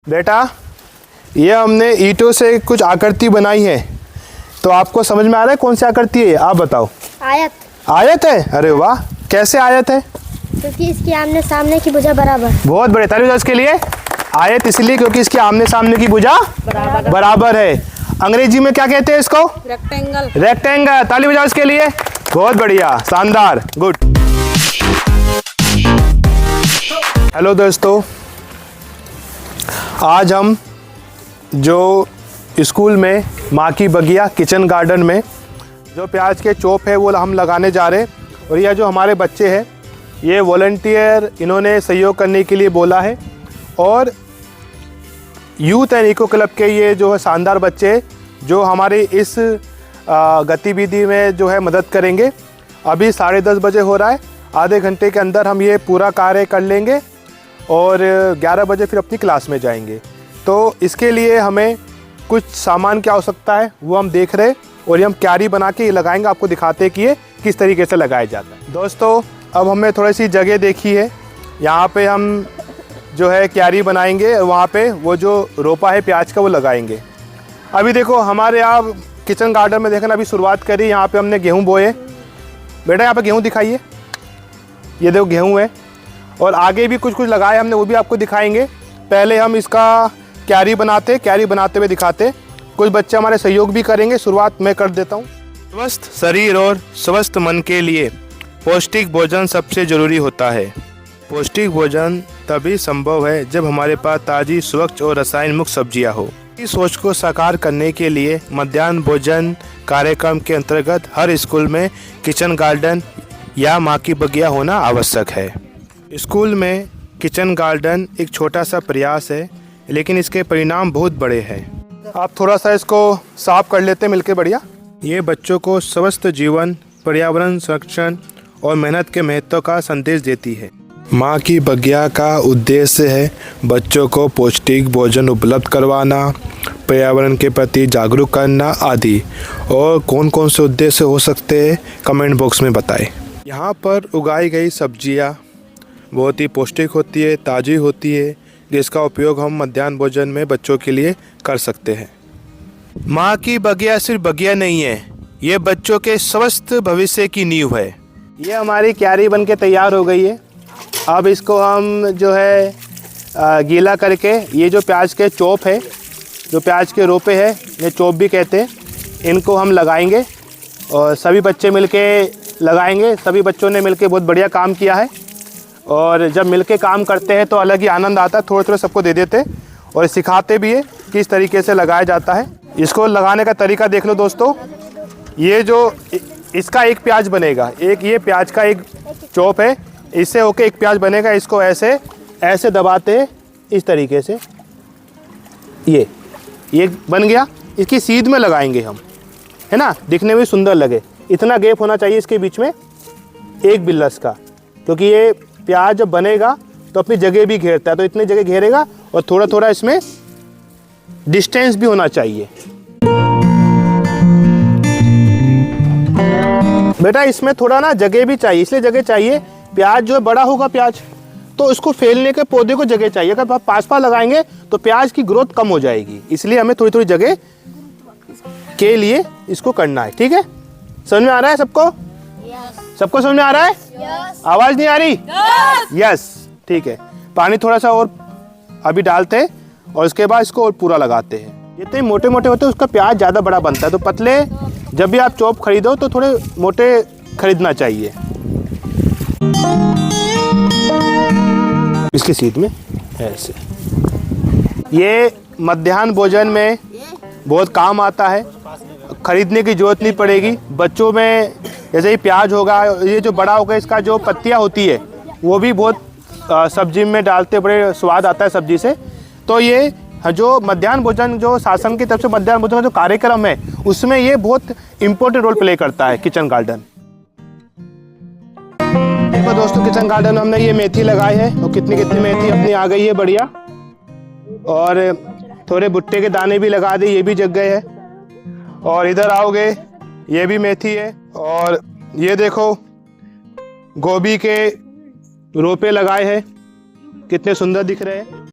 बेटा, ये हमने ईंटों से कुछ आकृति बनाई है, तो आपको समझ में आ रहा है कौन सी आकृति है? आप बताओ। आयत। आयत है? अरे वाह, कैसे आयत है? क्योंकि इसकी आमने सामने की भुजा बराबर। बहुत बड़े, ताली बजाओ इसके लिए। आयत इसलिए क्योंकि इसके आमने सामने की भुजा बराबर है। अंग्रेजी में क्या कहते हैं इसको? रेक्टेंगल। रेक्टेंगल। ताली बजाओ इसके लिए। बहुत बढ़िया, शानदार, गुड। हेलो दोस्तों, आज हम जो स्कूल में माँ की बगिया किचन गार्डन में जो प्याज के चोप है वो हम लगाने जा रहे हैं। और यह जो हमारे बच्चे हैं, ये वॉलंटियर इन्होंने सहयोग करने के लिए बोला है। और यूथ एंड इको क्लब के ये जो है शानदार बच्चे जो हमारे इस गतिविधि में जो है मदद करेंगे। अभी 10:30 बजे हो रहा है, आधे घंटे के अंदर हम ये पूरा कार्य कर लेंगे और 11 बजे फिर अपनी क्लास में जाएंगे। तो इसके लिए हमें कुछ सामान की आवश्यकता है, वो हम देख रहे हैं। और ये हम क्यारी बना के ये लगाएंगे, आपको दिखाते हैं कि ये किस तरीके से लगाया जाता है। दोस्तों, अब हमें थोड़ी सी जगह देखी है, यहाँ पे हम जो है क्यारी बनाएंगे, वहाँ पे वो जो रोपा है प्याज का वो लगाएंगे। अभी देखो हमारे यहाँ किचन गार्डन में देखना, अभी शुरुआत करी, यहाँ पे हमने गेहूँ बोए। बेटा यहाँ पे गेहूँ दिखाइए, ये देखो गेहूँ है। और आगे भी कुछ लगाए हमने, वो भी आपको दिखाएंगे। पहले हम इसका क्यारी बनाते हुए दिखाते। कुछ बच्चे हमारे सहयोग भी करेंगे। शुरुआत मैं कर देता हूँ। स्वस्थ शरीर और स्वस्थ मन के लिए पौष्टिक भोजन सबसे ज़रूरी होता है। पौष्टिक भोजन तभी संभव है जब हमारे पास ताज़ी, स्वच्छ और रसायन मुक्त सब्जियाँ हो। इस सोच को साकार करने के लिए मध्याह्न भोजन कार्यक्रम के अंतर्गत हर स्कूल में किचन गार्डन या माँ की बगिया होना आवश्यक है। स्कूल में किचन गार्डन एक छोटा सा प्रयास है, लेकिन इसके परिणाम बहुत बड़े हैं। आप थोड़ा सा इसको साफ कर लेते हैं मिलके, बढ़िया। ये बच्चों को स्वस्थ जीवन, पर्यावरण संरक्षण और मेहनत के महत्व का संदेश देती है। माँ की बगिया का उद्देश्य है बच्चों को पौष्टिक भोजन उपलब्ध करवाना, पर्यावरण के प्रति जागरूक करना आदि। और कौन कौन से उद्देश्य हो सकते हैं, कमेंट बॉक्स में बताएं। यहाँ पर उगाई गई सब्जियाँ बहुत ही पौष्टिक होती है, ताज़ी होती है, जिसका उपयोग हम मध्याह्न भोजन में बच्चों के लिए कर सकते हैं। माँ की बगिया सिर्फ बगिया नहीं है, ये बच्चों के स्वस्थ भविष्य की नींव है। ये हमारी क्यारी बन के तैयार हो गई है। अब इसको हम जो है गीला करके, ये जो प्याज के चोप है, जो प्याज के रोपे हैं, ये चोप भी कहते हैं, इनको हम लगाएंगे। और सभी बच्चे मिलके लगाएंगे। सभी बच्चों ने मिलके बहुत बढ़िया काम किया है। और जब मिलके काम करते हैं तो अलग ही आनंद आता है। थोड़े थोड़े सबको दे देते और सिखाते भी है किस तरीके से लगाया जाता है। इसको लगाने का तरीका देख लो दोस्तों। ये जो इसका एक प्याज बनेगा, एक ये प्याज का एक चोप है, इससे होके एक प्याज बनेगा। इसको ऐसे ऐसे दबाते हैं इस तरीके से, ये बन गया। इसकी सीध में लगाएंगे हम, है ना, दिखने में सुंदर लगे। इतना गैप होना चाहिए इसके बीच में, एक बिल्लस का, क्योंकि ये प्याज जब बनेगा तो अपनी जगह भी घेरता है, तो इतनी जगह घेरेगा। और थोड़ा थोड़ा इसमें डिस्टेंस भी होना चाहिए। बेटा इसमें थोड़ा ना जगह भी चाहिए, इसलिए जगह चाहिए, प्याज जो बड़ा होगा प्याज, तो इसको फैलने के पौधे को जगह चाहिए। अगर आप पास लगाएंगे तो प्याज की ग्रोथ कम हो जाएगी, इसलिए हमें थोड़ी थोड़ी जगह के लिए इसको करना है। ठीक है, समझ में आ रहा है सबको? सबको समझ में आ रहा है? आवाज नहीं आ रही? यस, ठीक है। पानी थोड़ा सा और अभी डालते हैं और उसके बाद इसको और पूरा लगाते हैं। जितने मोटे मोटे होते हैं उसका प्याज ज़्यादा बड़ा बनता है, तो पतले जब भी आप चॉप खरीदो तो थोड़े मोटे खरीदना चाहिए। इसकी सीध में ऐसे, ये मध्याह्न भोजन में बहुत काम आता है, खरीदने की जरूरत नहीं पड़ेगी। बच्चों में जैसे ही प्याज होगा, ये जो बड़ा होगा, इसका जो पत्तियां होती है वो भी बहुत सब्जी में डालते बड़े स्वाद आता है सब्जी से। तो ये जो मध्याह्न भोजन, जो शासन की तरफ से मध्याह्न भोजन का जो कार्यक्रम है, उसमें ये बहुत इम्पोर्टेंट रोल प्ले करता है किचन गार्डन। देखो दोस्तों, किचन गार्डन में हमने ये मेथी लगाई है और कितनी कितनी मेथी अपनी आ गई है, बढ़िया। और थोड़े भुट्टे के दाने भी लगा दिए, ये भी जग गए हैं। और इधर आओगे, ये भी मेथी है। और ये देखो गोभी के रोपे लगाए हैं, कितने सुंदर दिख रहे हैं।